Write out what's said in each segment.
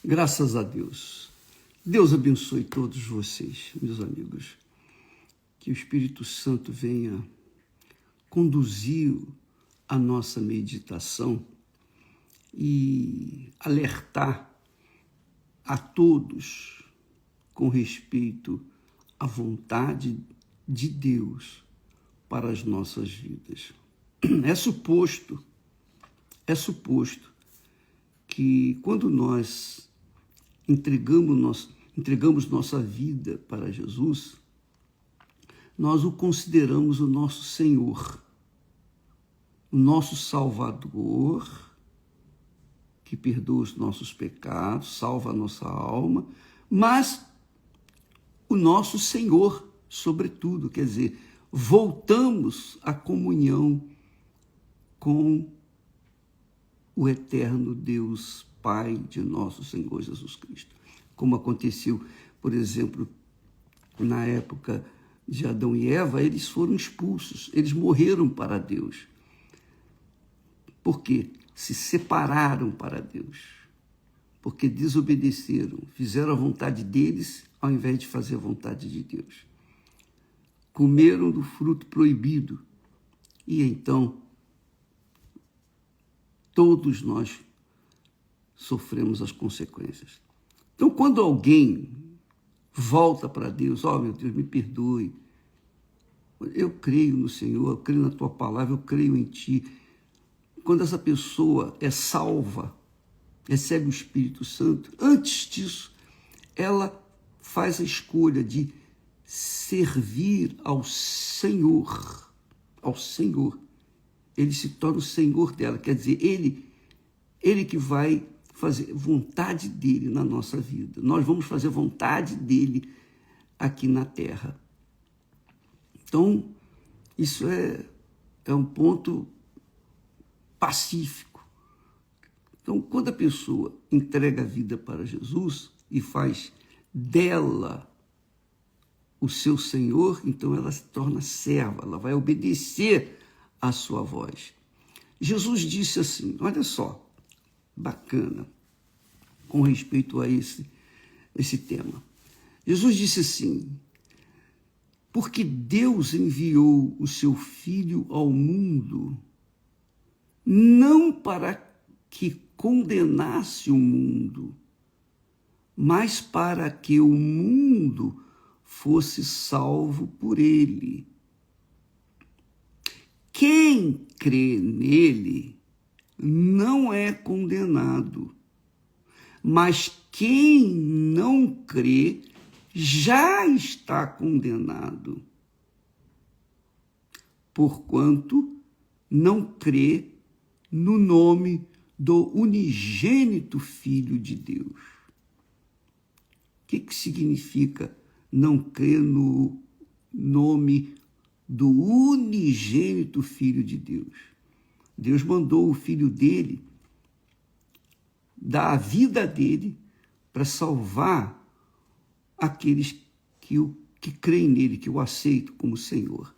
Graças a Deus. Deus abençoe todos vocês, meus amigos. Que o Espírito Santo venha conduzir a nossa meditação e alertar a todos com respeito à vontade de Deus para as nossas vidas. É suposto que quando nós entregamos nossa vida para Jesus, nós o consideramos o nosso Senhor, o nosso Salvador, que perdoa os nossos pecados, salva a nossa alma, mas o nosso Senhor, sobretudo, quer dizer, voltamos à comunhão com o eterno Deus, Pai de nosso Senhor Jesus Cristo. Como aconteceu, por exemplo, na época de Adão e Eva, eles foram expulsos, eles morreram para Deus. Por quê? Se separaram para Deus, porque desobedeceram, fizeram a vontade deles ao invés de fazer a vontade de Deus. Comeram do fruto proibido e então todos nós sofremos as consequências. Então, quando alguém volta para Deus, meu Deus, me perdoe, eu creio no Senhor, eu creio na Tua palavra, eu creio em Ti. Quando essa pessoa é salva, recebe o Espírito Santo, antes disso, ela faz a escolha de servir ao Senhor. Ele se torna o Senhor dela, quer dizer, ele que vai fazer vontade dele na nossa vida. Nós vamos fazer vontade dele aqui na terra. Então, isso é um ponto pacífico. Então, quando a pessoa entrega a vida para Jesus e faz dela o seu Senhor, então ela se torna serva, ela vai obedecer à sua voz. Jesus disse assim, olha só, bacana, com respeito a esse tema. Jesus disse assim, porque Deus enviou o seu Filho ao mundo, não para que condenasse o mundo, mas para que o mundo fosse salvo por ele. Quem crê nele não é condenado, mas quem não crê já está condenado, porquanto não crê no nome do unigênito Filho de Deus. O que significa não crer no nome do unigênito Filho de Deus? Deus mandou o Filho dele dar a vida dele para salvar aqueles que creem nele, que o aceitam como Senhor.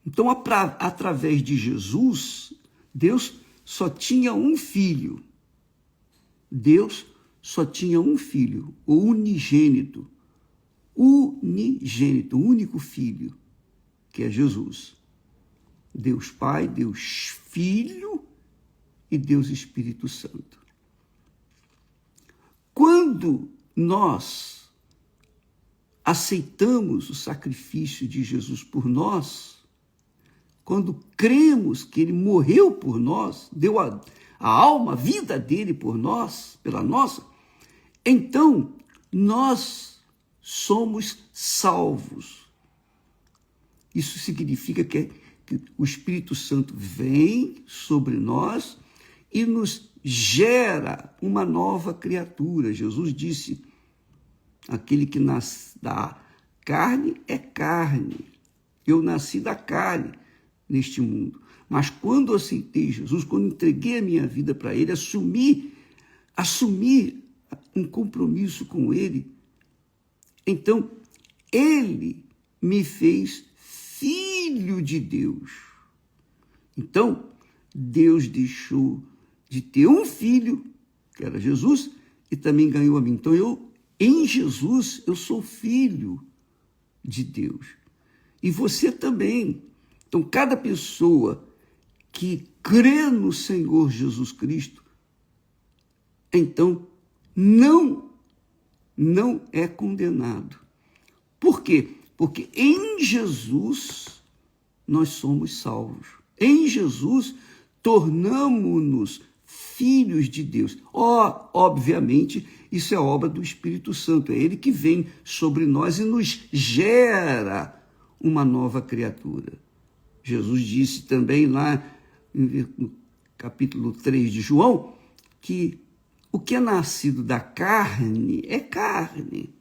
Então, através de Jesus, Deus só tinha um filho. Deus só tinha um filho, o unigênito. O único filho, que é Jesus. Deus Pai, Deus Filho e Deus Espírito Santo. Quando nós aceitamos o sacrifício de Jesus por nós, quando cremos que ele morreu por nós, deu a alma, a vida dele por nós, pela nossa, então nós somos salvos. Isso significa que o Espírito Santo vem sobre nós e nos gera uma nova criatura. Jesus disse, aquele que nasce da carne é carne. Eu nasci da carne neste mundo. Mas quando eu aceitei Jesus, quando entreguei a minha vida para ele, assumi um compromisso com ele, então ele me fez filho de Deus. Então, Deus deixou de ter um filho, que era Jesus, e também ganhou a mim. Então, em Jesus, eu sou filho de Deus. E você também. Então, cada pessoa que crê no Senhor Jesus Cristo, então, não é condenado. Por quê? Porque em Jesus nós somos salvos. Em Jesus tornamo-nos filhos de Deus. Obviamente, isso é obra do Espírito Santo. É Ele que vem sobre nós e nos gera uma nova criatura. Jesus disse também lá no capítulo 3 de João que o que é nascido da carne é carne.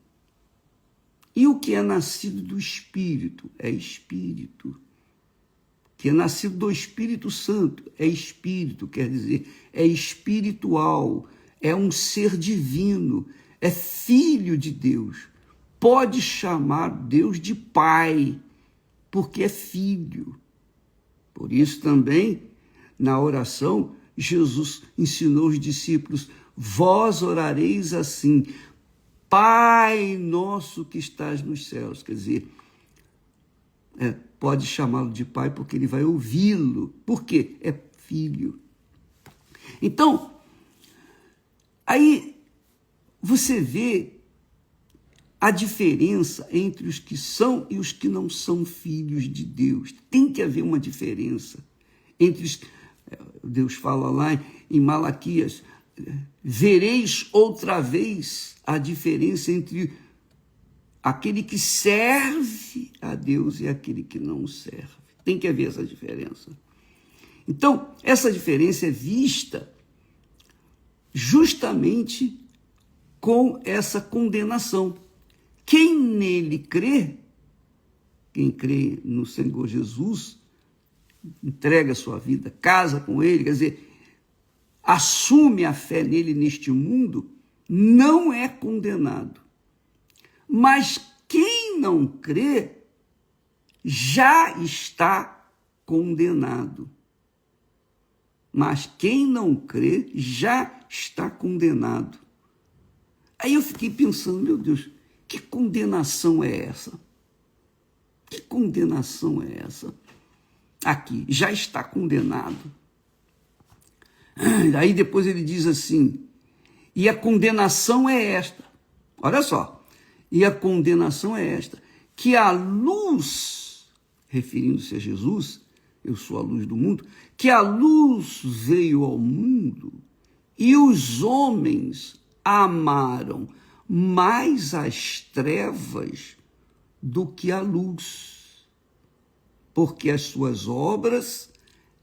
E o que é nascido do Espírito é Espírito. O que é nascido do Espírito Santo é Espírito, quer dizer, é espiritual, é um ser divino, é filho de Deus. Pode chamar Deus de Pai, porque é filho. Por isso também, na oração, Jesus ensinou os discípulos: vós orareis assim, Pai nosso que estás nos céus. Quer dizer, pode chamá-lo de pai porque ele vai ouvi-lo. Por quê? É filho. Então, aí você vê a diferença entre os que são e os que não são filhos de Deus. Tem que haver uma diferença entre os... Deus fala lá em Malaquias: vereis outra vez a diferença entre aquele que serve a Deus e aquele que não serve. Tem que haver essa diferença. Então, essa diferença é vista justamente com essa condenação. Quem nele crê, quem crê no Senhor Jesus, entrega a sua vida, casa com ele, quer dizer, assume a fé nele neste mundo, não é condenado. Mas quem não crê já está condenado. Mas quem não crê já está condenado. Aí eu fiquei pensando, meu Deus, que condenação é essa? Que condenação é essa? Aqui, já está condenado. Aí depois ele diz assim: e a condenação é esta. Olha só. E a condenação é esta: que a luz, referindo-se a Jesus, eu sou a luz do mundo, que a luz veio ao mundo e os homens amaram mais as trevas do que a luz, porque as suas obras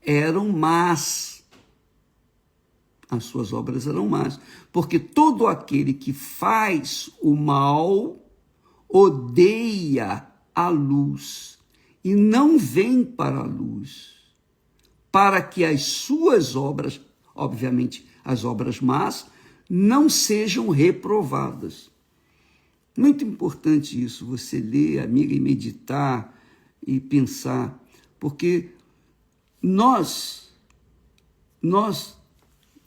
eram más. As suas obras eram más, porque todo aquele que faz o mal odeia a luz e não vem para a luz, para que as suas obras, obviamente as obras más, não sejam reprovadas. Muito importante isso, você ler, amiga, e meditar e pensar, porque nós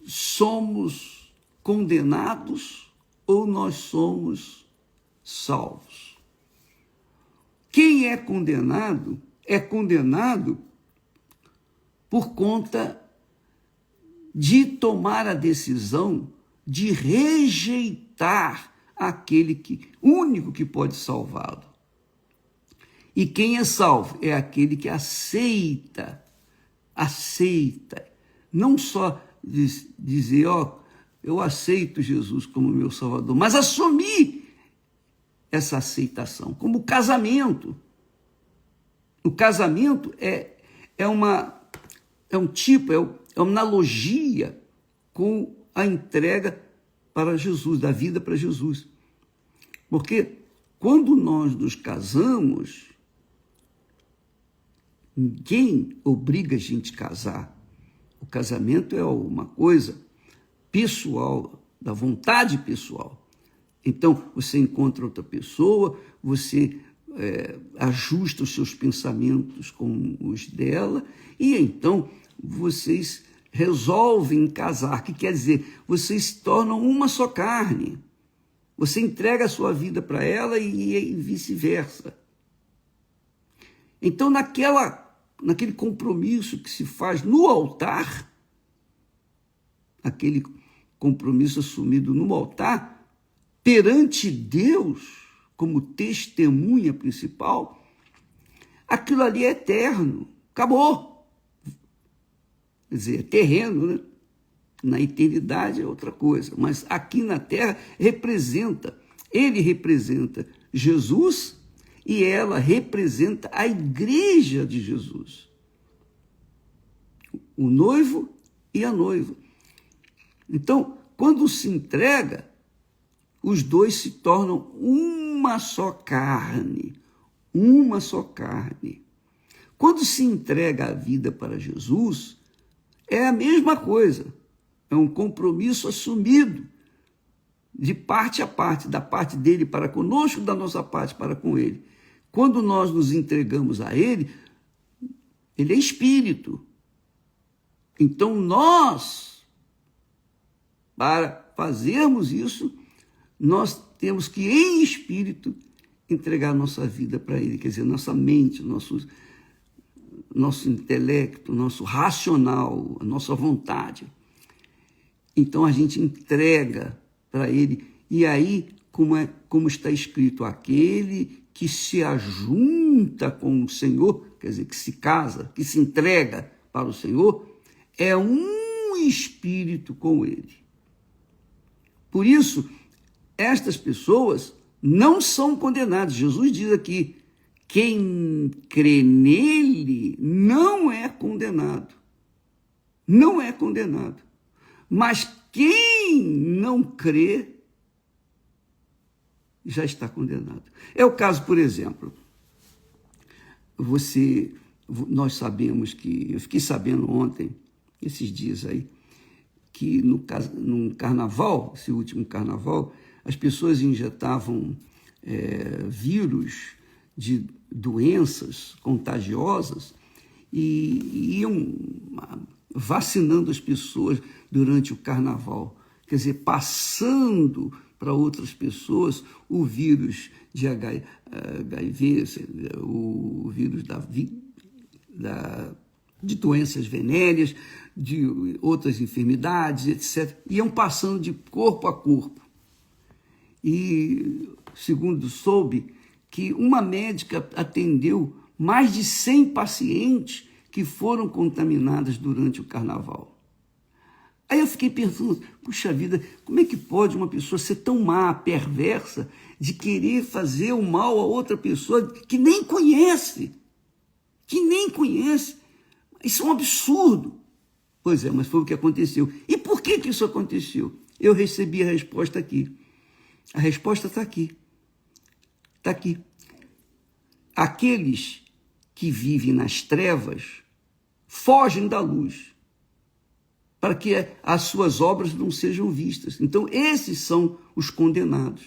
somos condenados ou nós somos salvos? Quem é condenado por conta de tomar a decisão de rejeitar aquele único que pode salvá-lo. E quem é salvo é aquele que aceita, não só dizer, eu aceito Jesus como meu Salvador, mas assumir essa aceitação, como o casamento. O casamento é uma analogia com a entrega para Jesus, da vida para Jesus. Porque quando nós nos casamos, ninguém obriga a gente a casar. O casamento é uma coisa pessoal, da vontade pessoal. Então, você encontra outra pessoa, você ajusta os seus pensamentos com os dela, e então vocês resolvem casar, que quer dizer, vocês se tornam uma só carne. Você entrega a sua vida para ela e vice-versa. Então, naquele compromisso que se faz no altar, aquele compromisso assumido no altar, perante Deus, como testemunha principal, aquilo ali é eterno, acabou. Quer dizer, é terreno, né? Na eternidade é outra coisa, mas aqui na terra ele representa Jesus e ela representa a igreja de Jesus. O noivo e a noiva. Então, quando se entrega, os dois se tornam uma só carne. Uma só carne. Quando se entrega a vida para Jesus, é a mesma coisa. É um compromisso assumido de parte a parte, da parte dele para conosco, da nossa parte para com ele. Quando nós nos entregamos a ele, ele é espírito. Então nós, para fazermos isso, nós temos que, em espírito, entregar nossa vida para ele, quer dizer, nossa mente, nosso intelecto, nosso racional, a nossa vontade. Então a gente entrega para ele, e aí, como está escrito, aquele que se ajunta com o Senhor, quer dizer, que se casa, que se entrega para o Senhor, é um espírito com ele. Por isso, estas pessoas não são condenadas. Jesus diz aqui, quem crê nele não é condenado. Não é condenado. Mas quem não crê já está condenado. É o caso, por exemplo, nós sabemos que, eu fiquei sabendo ontem, esses dias aí, que no carnaval, esse último carnaval, as pessoas injetavam vírus de doenças contagiosas e iam vacinando as pessoas durante o carnaval. Quer dizer, passando para outras pessoas o vírus de HIV, o vírus de doenças venéreas, de outras enfermidades, etc. Iam passando de corpo a corpo. E, segundo soube, que uma médica atendeu mais de 100 pacientes que foram contaminadas durante o carnaval. Aí eu fiquei pensando, puxa vida, como é que pode uma pessoa ser tão má, perversa, de querer fazer o mal a outra pessoa que nem conhece? Que nem conhece. Isso é um absurdo. Pois é, mas foi o que aconteceu. E por que isso aconteceu? Eu recebi a resposta aqui. A resposta está aqui. Está aqui. Aqueles que vivem nas trevas fogem da luz, para que as suas obras não sejam vistas. Então, esses são os condenados,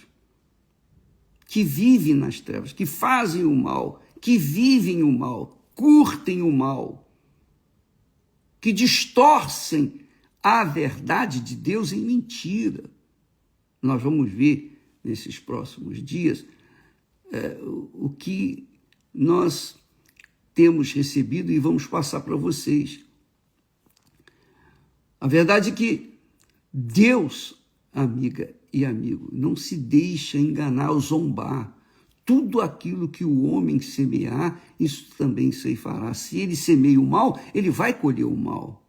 que vivem nas trevas, que fazem o mal, que vivem o mal, curtem o mal, que distorcem a verdade de Deus em mentira. Nós vamos ver nesses próximos dias o que nós temos recebido e vamos passar para vocês. A verdade é que Deus, amiga e amigo, não se deixa enganar ou zombar. Tudo aquilo que o homem semear, isso também ceifará. Se ele semeia o mal, ele vai colher o mal.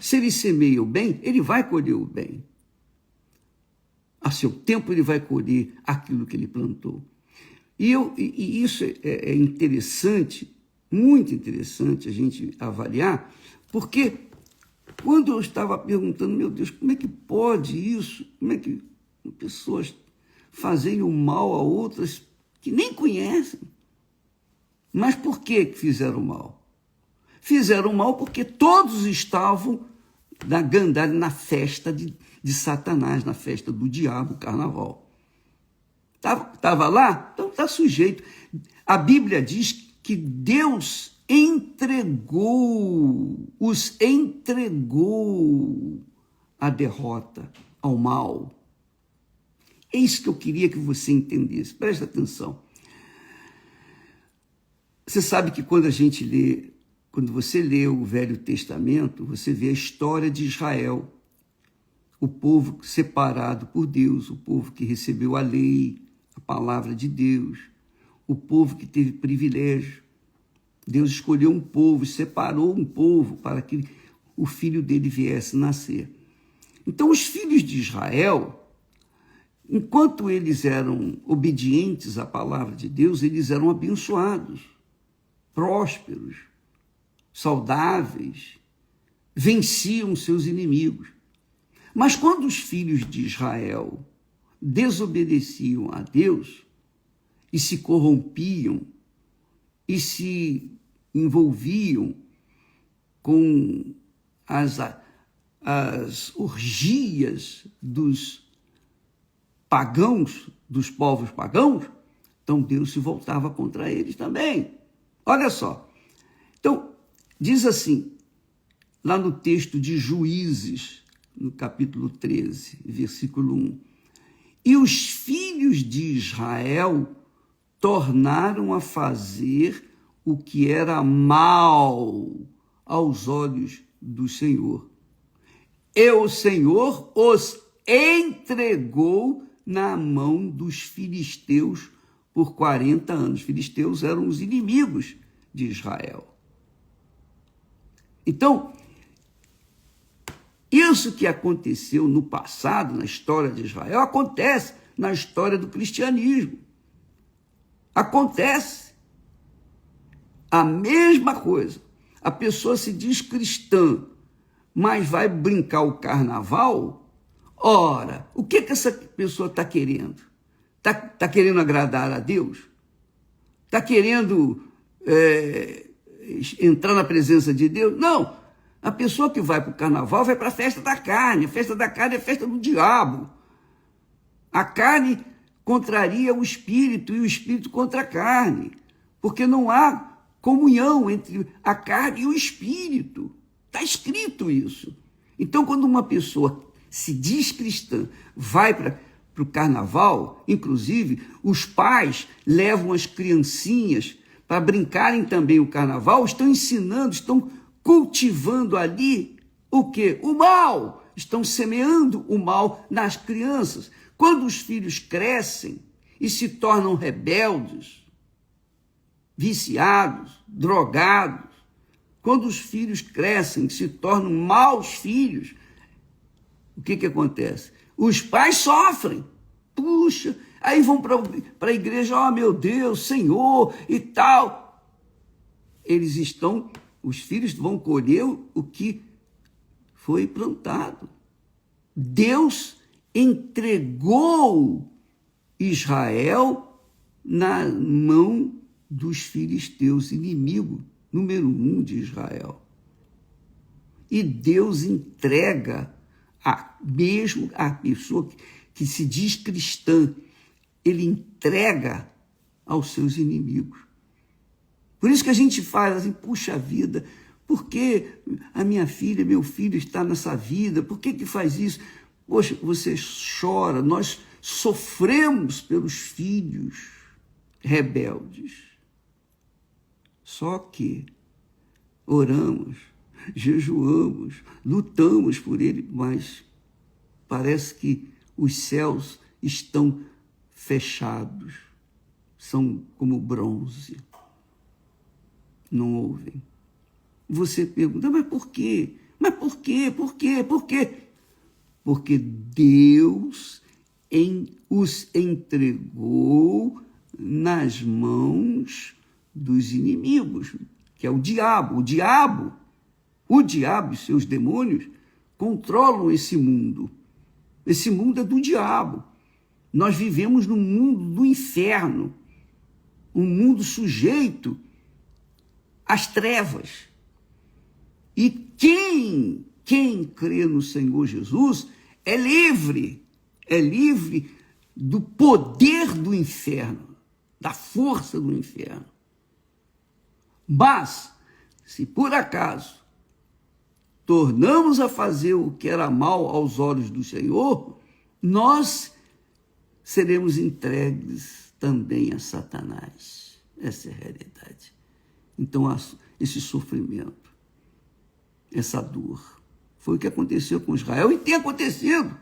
Se ele semeia o bem, ele vai colher o bem. A seu tempo ele vai colher aquilo que ele plantou. E isso é interessante, muito interessante a gente avaliar, porque quando eu estava perguntando, meu Deus, como é que pode isso? Como é que pessoas fazem o mal a outras que nem conhecem? Mas por que fizeram mal? Fizeram mal porque todos estavam na gandalha, na festa de Satanás, na festa do diabo, carnaval. Estava lá? Então está sujeito. A Bíblia diz que Deus os entregou à derrota, ao mal. É isso que eu queria que você entendesse. Presta atenção. Você sabe que quando você lê o Velho Testamento, você vê a história de Israel, o povo separado por Deus, o povo que recebeu a lei, a palavra de Deus, o povo que teve privilégio. Deus escolheu um povo, separou um povo para que o filho dele viesse nascer. Então, os filhos de Israel, enquanto eles eram obedientes à palavra de Deus, eles eram abençoados, prósperos, saudáveis, venciam seus inimigos. Mas quando os filhos de Israel desobedeciam a Deus e se corrompiam e se envolviam com as orgias dos pagãos, dos povos pagãos, então Deus se voltava contra eles também. Olha só. Então, diz assim, lá no texto de Juízes, no capítulo 13, versículo 1. E os filhos de Israel tornaram a fazer o que era mal aos olhos do Senhor. E o Senhor os entregou na mão dos filisteus por 40 anos. Os filisteus eram os inimigos de Israel. Então, isso que aconteceu no passado, na história de Israel, acontece na história do cristianismo. Acontece a mesma coisa. A pessoa se diz cristã, mas vai brincar o carnaval. Ora, o que essa pessoa está querendo? Está querendo agradar a Deus? Está querendo entrar na presença de Deus? Não. A pessoa que vai para o carnaval vai para a festa da carne. A festa da carne é a festa do diabo. A carne contraria o espírito e o espírito contra a carne, porque não há comunhão entre a carne e o espírito. Está escrito isso. Então, quando uma pessoa se diz cristã, vai para o carnaval, inclusive, os pais levam as criancinhas para brincarem também o carnaval, estão ensinando, estão cultivando ali o quê? O mal. Estão semeando o mal nas crianças. Quando os filhos crescem e se tornam rebeldes, viciados, drogados, quando os filhos crescem e se tornam maus filhos, o que acontece? Os pais sofrem. Puxa, aí vão para a igreja, oh meu Deus, Senhor e tal. Os filhos vão colher o que foi plantado. Deus entregou Israel na mão dos filisteus, inimigo número 1 de Israel. E Deus entrega mesmo a pessoa que se diz cristã, ele entrega aos seus inimigos. Por isso que a gente faz assim, puxa vida, por que a minha filha, meu filho está nessa vida? Por que faz isso? Poxa, você chora, nós sofremos pelos filhos rebeldes. Só que oramos, jejuamos, lutamos por ele, mas parece que os céus estão fechados, são como bronze, não ouvem. Você pergunta, mas por quê? Mas por quê? Por quê? Por quê? Porque Deus os entregou nas mãos dos inimigos, que é o diabo. O diabo e seus demônios controlam esse mundo. Esse mundo é do diabo. Nós vivemos no mundo do inferno, um mundo sujeito às trevas. E quem crê no Senhor Jesus é livre do poder do inferno, da força do inferno. Mas se por acaso tornamos a fazer o que era mal aos olhos do Senhor, nós seremos entregues também a Satanás. Essa é a realidade. Então, esse sofrimento, essa dor, foi o que aconteceu com Israel e tem acontecido.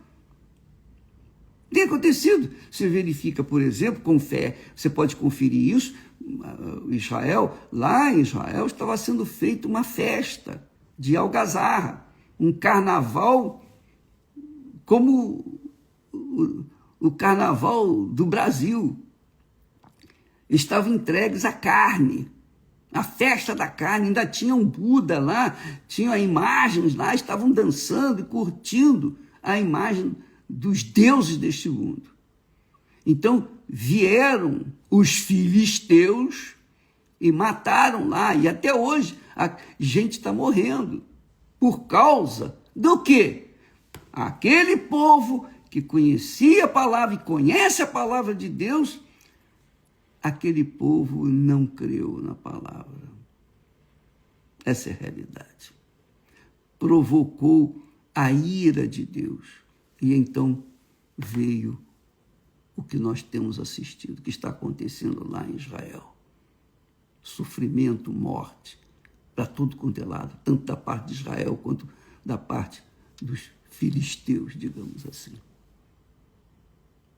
Tem acontecido. Você verifica, por exemplo, com fé, você pode conferir isso, lá em Israel estava sendo feita uma festa de algazarra, um carnaval como o carnaval do Brasil. Estavam entregues à carne, a festa da carne, ainda tinha um Buda lá, tinha imagens lá, estavam dançando e curtindo a imagem dos deuses deste mundo. Então vieram os filisteus e mataram lá, e até hoje a gente está morrendo. Por causa do quê? Aquele povo que conhecia a palavra e conhece a palavra de Deus, aquele povo não creu na palavra. Essa é a realidade. Provocou a ira de Deus. E então veio o que nós temos assistido, o que está acontecendo lá em Israel. Sofrimento, morte, para tudo quanto é lado, tanto da parte de Israel quanto da parte dos filisteus, digamos assim.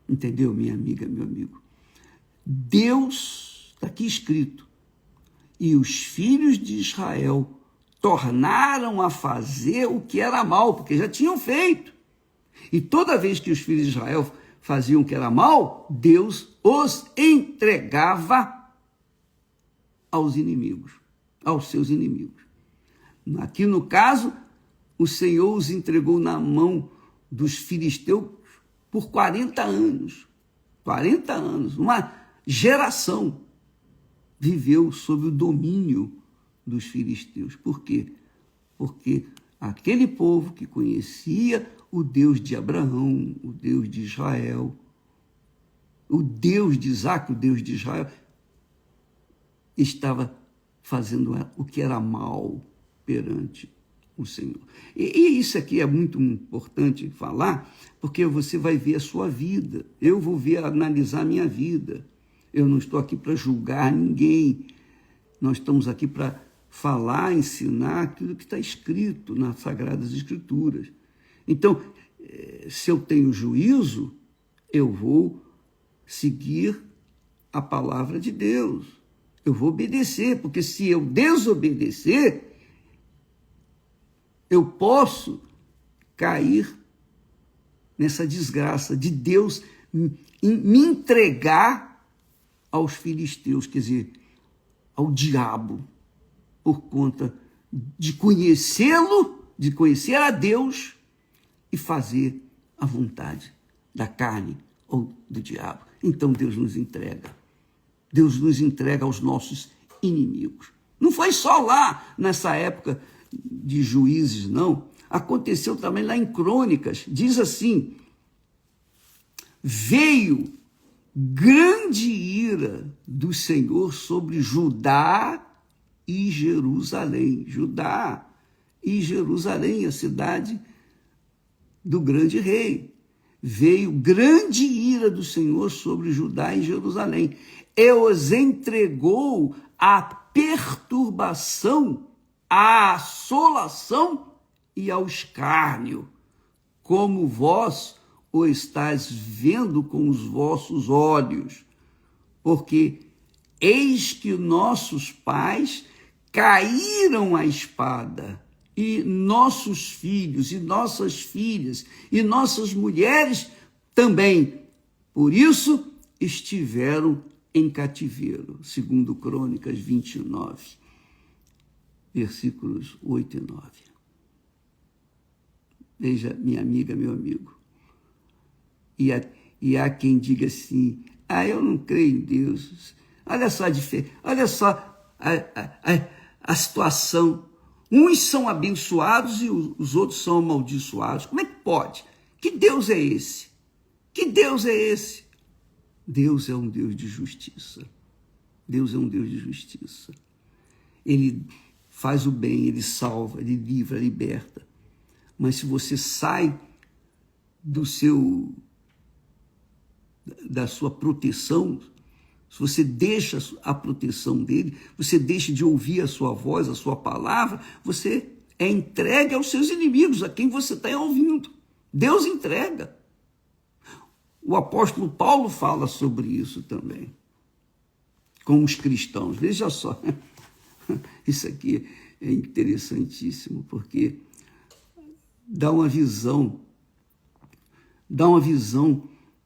Entendeu, minha amiga, meu amigo? Deus, está aqui escrito, e os filhos de Israel tornaram a fazer o que era mal, porque já tinham feito. E toda vez que os filhos de Israel faziam o que era mal, Deus os entregava aos inimigos, aos seus inimigos. Aqui no caso, o Senhor os entregou na mão dos filisteus por 40 anos. 40 anos, uma geração viveu sob o domínio dos filisteus. Por quê? Porque aquele povo que conhecia o Deus de Abraão, o Deus de Israel, o Deus de Isaac, o Deus de Israel, estava fazendo o que era mal perante o Senhor. E isso aqui é muito importante falar, porque você vai ver a sua vida, eu vou analisar a minha vida. Eu não estou aqui para julgar ninguém, nós estamos aqui para falar, ensinar aquilo que está escrito nas Sagradas Escrituras. Então, se eu tenho juízo, eu vou seguir a palavra de Deus. Eu vou obedecer, porque se eu desobedecer, eu posso cair nessa desgraça de Deus me entregar aos filisteus, quer dizer, ao diabo, por conta de conhecê-lo, de conhecer a Deus e fazer a vontade da carne ou do diabo. Então Deus nos entrega. Deus nos entrega aos nossos inimigos. Não foi só lá, nessa época de Juízes, não. Aconteceu também lá em Crônicas. Diz assim: veio grande ira do Senhor sobre Judá e Jerusalém. Judá e Jerusalém, a cidade do grande rei. Veio grande ira do Senhor sobre Judá e Jerusalém, e os entregou à perturbação, à assolação e ao escárnio, como vós o estáis vendo com os vossos olhos, porque eis que nossos pais caíram à espada, e nossos filhos, e nossas filhas, e nossas mulheres também. Por isso estiveram em cativeiro, segundo Crônicas 29, versículos 8 e 9. Veja, minha amiga, meu amigo. E há quem diga assim: eu não creio em Deus. Olha só a situação. Uns são abençoados e os outros são amaldiçoados. Como é que pode? Que Deus é esse? Que Deus é esse? Deus é um Deus de justiça. Deus é um Deus de justiça. Ele faz o bem, ele salva, ele livra, liberta. Mas se você sai da sua proteção, se você deixa a proteção dele, você deixa de ouvir a sua voz, a sua palavra, você é entregue aos seus inimigos, a quem você está ouvindo. Deus entrega. O apóstolo Paulo fala sobre isso também, com os cristãos. Veja só, isso aqui é interessantíssimo, porque dá uma visão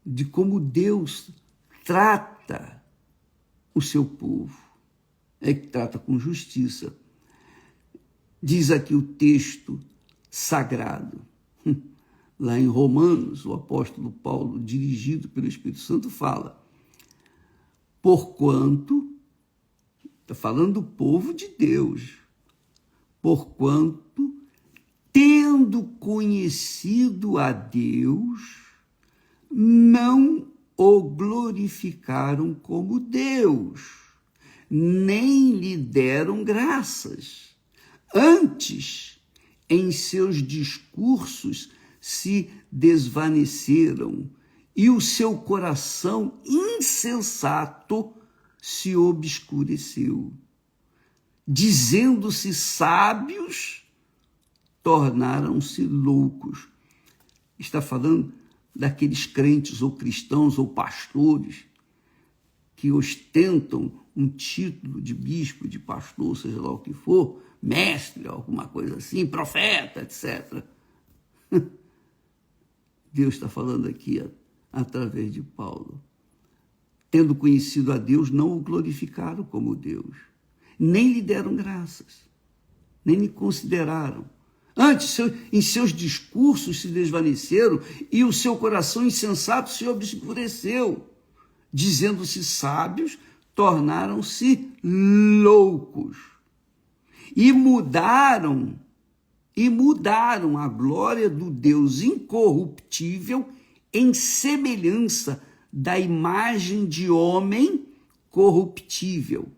de como Deus trata o seu povo. É que trata com justiça. Diz aqui o texto sagrado. Lá em Romanos, o apóstolo Paulo, dirigido pelo Espírito Santo, fala: porquanto, está falando do povo de Deus, porquanto, tendo conhecido a Deus, não o glorificaram como Deus, nem lhe deram graças. Antes, em seus discursos se desvaneceram e o seu coração insensato se obscureceu. Dizendo-se sábios, tornaram-se loucos. Está falando daqueles crentes ou cristãos ou pastores que ostentam um título de bispo, de pastor, seja lá o que for, mestre, alguma coisa assim, profeta, etc. Deus está falando aqui através de Paulo. Tendo conhecido a Deus, não o glorificaram como Deus, nem lhe deram graças, nem lhe consideraram. Antes, em seus discursos se desvaneceram e o seu coração insensato se obscureceu. Dizendo-se sábios, tornaram-se loucos. E mudaram a glória do Deus incorruptível em semelhança da imagem de homem corruptível,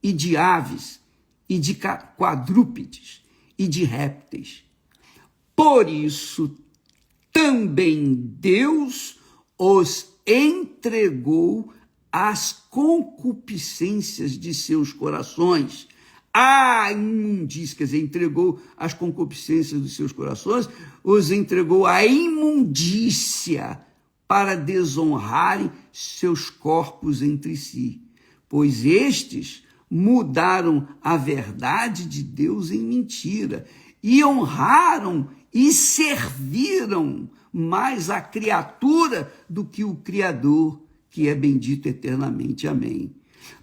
e de aves, e de quadrúpedes, e de répteis. Por isso, também Deus os entregou às concupiscências de seus corações. A imundícia, quer dizer, entregou as concupiscências dos seus corações, os entregou à imundícia para desonrarem seus corpos entre si, pois estes mudaram a verdade de Deus em mentira e honraram e serviram mais a criatura do que o Criador, que é bendito eternamente. Amém.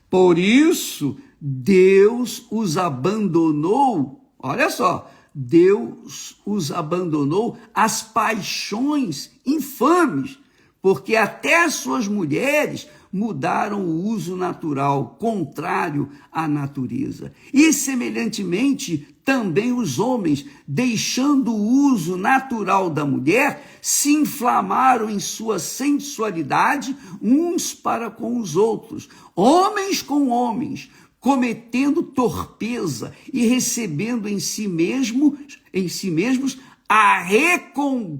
Por isso, Deus os abandonou, olha só, Deus os abandonou às paixões infames, porque até as suas mulheres mudaram o uso natural, contrário à natureza. E, semelhantemente, também os homens, deixando o uso natural da mulher, se inflamaram em sua sensualidade uns para com os outros, homens com homens, cometendo torpeza e recebendo em si mesmos a recompensa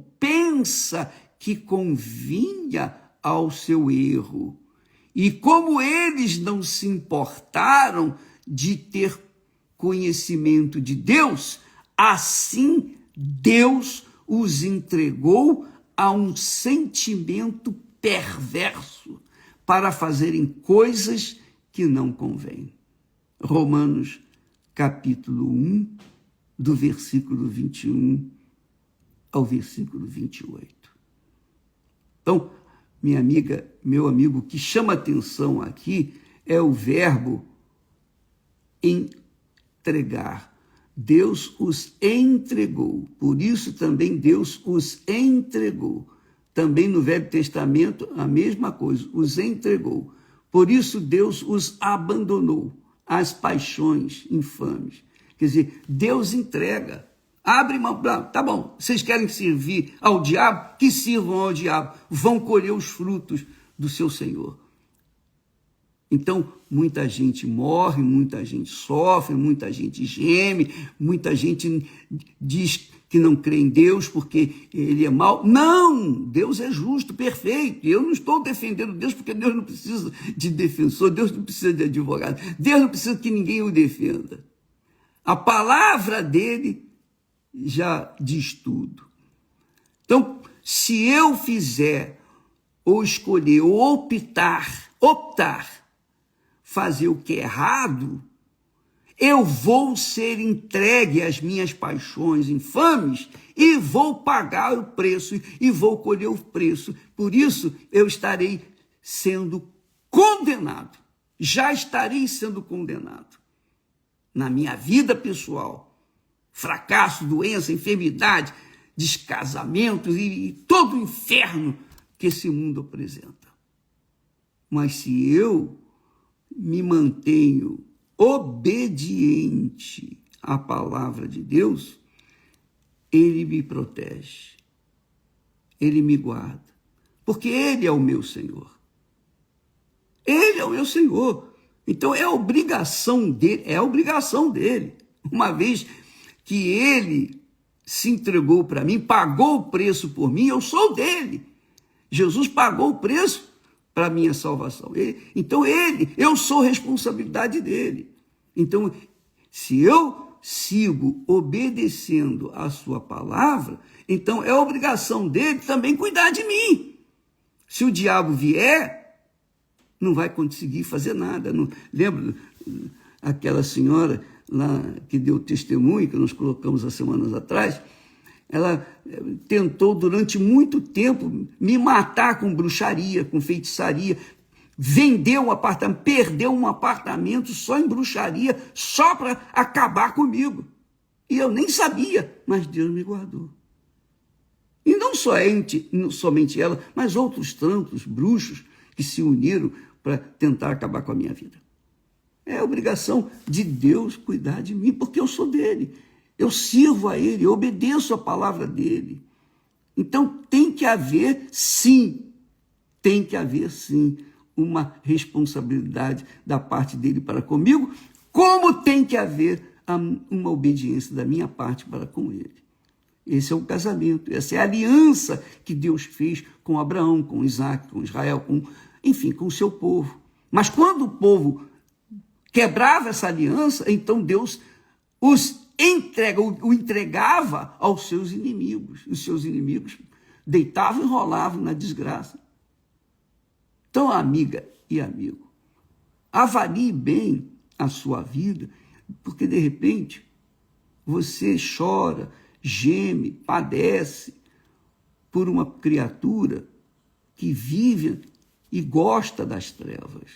que convinha ao seu erro. E como eles não se importaram de ter conhecimento de Deus, assim Deus os entregou a um sentimento perverso para fazerem coisas que não convêm. Romanos, capítulo 1, do versículo 21 ao versículo 28. Então, minha amiga, meu amigo, o que chama atenção aqui é o verbo entregar. Deus os entregou, por isso também Deus os entregou. Também no Velho Testamento, a mesma coisa, os entregou. Por isso Deus os abandonou às paixões infames. Quer dizer, Deus entrega. Abre mão, tá bom, vocês querem servir ao diabo? Que sirvam ao diabo, vão colher os frutos do seu Senhor. Então, muita gente morre, muita gente sofre, muita gente geme, muita gente diz que não crê em Deus porque ele é mau. Não! Deus é justo, perfeito. Eu não estou defendendo Deus porque Deus não precisa de defensor, Deus não precisa de advogado, Deus não precisa que ninguém o defenda. A palavra dele já diz tudo. Então, se eu fizer, ou escolher, ou optar, fazer o que é errado, eu vou ser entregue às minhas paixões infames e vou pagar o preço e vou colher o preço. Por isso, eu estarei sendo condenado. Já estarei sendo condenado. Na minha vida pessoal, fracasso, doença, enfermidade, descasamento e todo o inferno que esse mundo apresenta. Mas se eu me mantenho obediente à palavra de Deus, ele me protege, ele me guarda, porque ele é o meu Senhor. Ele é o meu Senhor. Então é obrigação dele, uma vez que ele se entregou para mim, pagou o preço por mim, eu sou dele. Jesus pagou o preço para a minha salvação. Então eu sou responsabilidade dele. Então, se eu sigo obedecendo a sua palavra, então é obrigação dele também cuidar de mim. Se o diabo vier, não vai conseguir fazer nada. Não, lembra aquela senhora lá que deu testemunho, que nós colocamos há semanas atrás? Ela tentou durante muito tempo me matar com bruxaria, com feitiçaria, vendeu um apartamento, perdeu um apartamento só em bruxaria, só para acabar comigo. E eu nem sabia, mas Deus me guardou. E não somente ela, mas outros tantos bruxos que se uniram para tentar acabar com a minha vida. É obrigação de Deus cuidar de mim, porque eu sou dele. Eu sirvo a ele, eu obedeço a palavra dele. Então tem que haver sim, uma responsabilidade da parte dele para comigo, como tem que haver uma obediência da minha parte para com ele. Esse é o casamento, essa é a aliança que Deus fez com Abraão, com Isaac, com Israel, com o seu povo. Mas quando o povo quebrava essa aliança, então Deus o entregava aos seus inimigos. Os seus inimigos deitavam e rolavam na desgraça. Então, amiga e amigo, avalie bem a sua vida, porque de repente você chora, geme, padece por uma criatura que vive e gosta das trevas.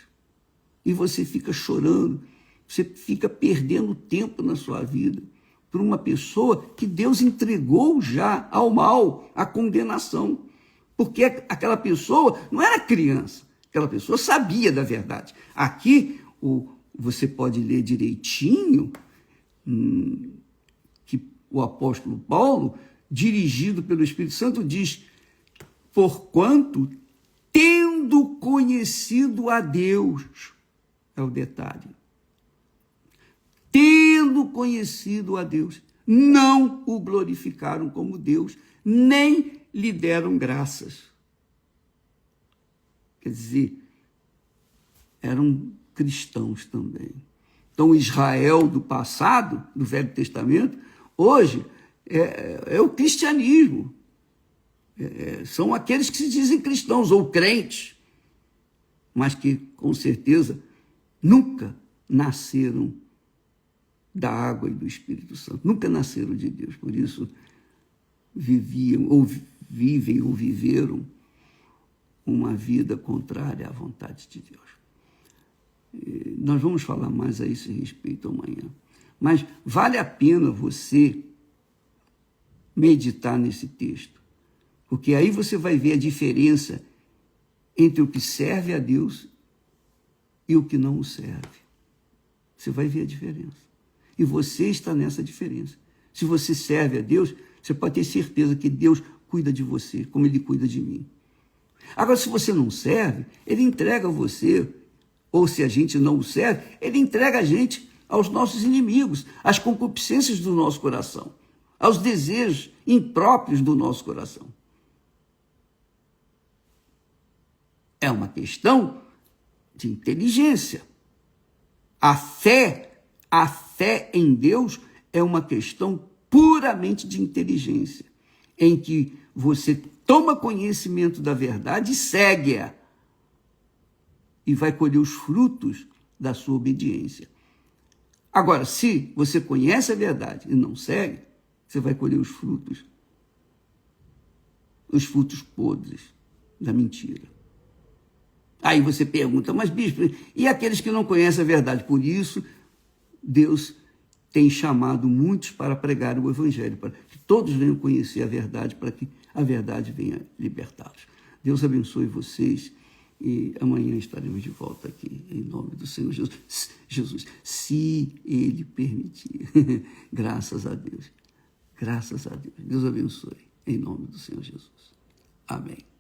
E você fica chorando, você fica perdendo tempo na sua vida por uma pessoa que Deus entregou já ao mal, à condenação. Porque aquela pessoa não era criança, aquela pessoa sabia da verdade. Aqui, você pode ler direitinho que o apóstolo Paulo, dirigido pelo Espírito Santo, diz: porquanto, tendo conhecido a Deus, é o detalhe, tendo conhecido a Deus, não o glorificaram como Deus, nem lhe deram graças. Quer dizer, eram cristãos também. Então, Israel do passado, do Velho Testamento, hoje é o cristianismo. São aqueles que se dizem cristãos ou crentes, mas que, com certeza, nunca nasceram da água e do Espírito Santo, nunca nasceram de Deus, por isso vivem ou viveram uma vida contrária à vontade de Deus. Nós vamos falar mais a esse respeito amanhã, mas vale a pena você meditar nesse texto, porque aí você vai ver a diferença entre o que serve a Deus e o que não o serve. Você vai ver a diferença. E você está nessa diferença. Se você serve a Deus, você pode ter certeza que Deus cuida de você, como Ele cuida de mim. Agora, se você não serve, Ele entrega a você ou se a gente não o serve, ele entrega a gente aos nossos inimigos, às concupiscências do nosso coração, aos desejos impróprios do nosso coração. É uma questão de inteligência. A fé em Deus é uma questão puramente de inteligência, em que você toma conhecimento da verdade e segue-a, e vai colher os frutos da sua obediência. Agora, se você conhece a verdade e não segue, você vai colher os frutos podres da mentira. Aí você pergunta, mas bispo, e aqueles que não conhecem a verdade? Por isso, Deus tem chamado muitos para pregar o evangelho, para que todos venham conhecer a verdade, para que a verdade venha libertá-los. Deus abençoe vocês e amanhã estaremos de volta aqui, em nome do Senhor Jesus, se Ele permitir. Graças a Deus. Graças a Deus. Deus abençoe, em nome do Senhor Jesus. Amém.